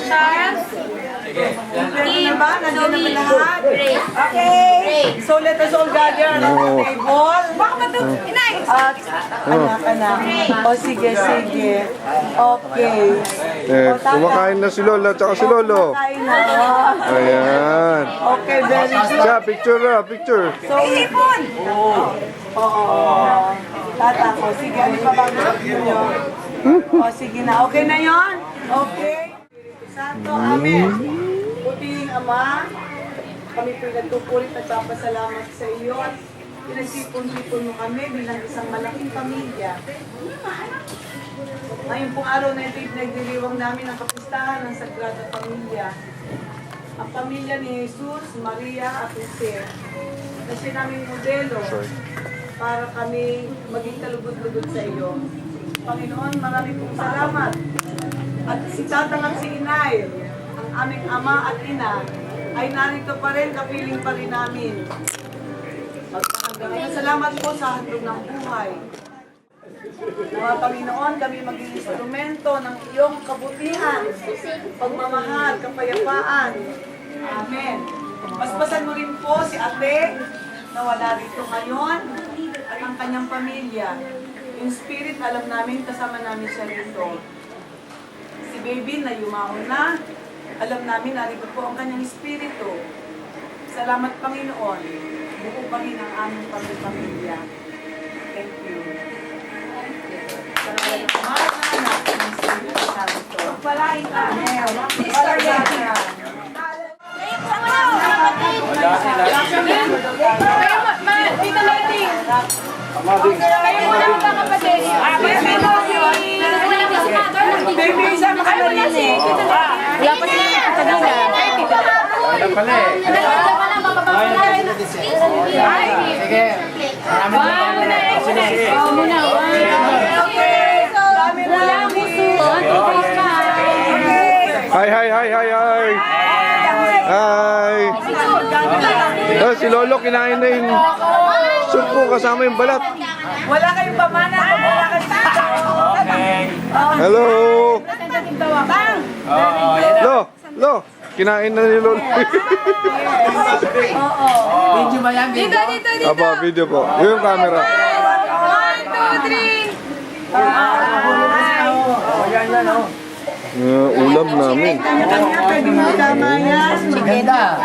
Charles, Ready na ba? Nandiyan na ba lahat? Ray. Okay. So let us all gather around the table. Baka matu... Inay! At anak. O sige, sige. Okay. Kumakain na si Lola at si Lolo. Kain na. Ayan. Okay, very good. Siya, picture na, picture. So, ipon! Oo. Tata ko. Sige, ano pa ba gusto nyo? O, sige na. Okay na yon? Okay. Santo, amen. Puting Ama, kami po'y nagtupulit at nagpapasalamat sa iyo at pinagsipon-sipon mo kami bilang isang malaking pamilya. Ngayon pong araw na ito, nagdiriwang namin ang kapistahan ng Sagrada Pamilya. Ang pamilya ni Jesus, Maria at Jose, na siya naming modelo para kami maging kalugod-lugod sa iyo. Panginoon, marami pong salamat. At si Tatang at si Inay, ang aming ama at ina, ay narito pa rin, kapiling pa rin namin. Hanggang ngayon, salamat po sa handog ng buhay. Mga Panginoon, kami maging instrumento ng iyong kabutihan, pagmamahal, kapayapaan. Amen. Paspasan mo rin po si Ate na wala rito ngayon at ang kanyang pamilya. Yung spirit, alam namin, kasama namin siya rito. Si baby na yumahon na, alam namin narito po ang kanyang espiritu. Salamat Panginoon, buo pa rin ang aming pamilya. Thank you. Salamat na anak ng Espiritu Santo. Pagpalain ka. Pagpalain ka. Tita Lady! Kayo muna mga kapatid! Baby, isama ka na rin eh. Wala pa sila kanina. Kay Tita Lady. Wala pala eh. Sige. Muna. Okay. Dami na lang. Hi. Hi. Oh, si Lolo kinain na yung soup po kasama yung balat. Wala kayong pamana. Wala kayong tita. Hello. Bang! Lo, kinain na ni Lolo. Oo. Video ba yan? Dito! Aba, video po. Yung camera. 1, 2, 3! Ulam namin. Kanya-kanya, pwede mo tama yan. Sige na.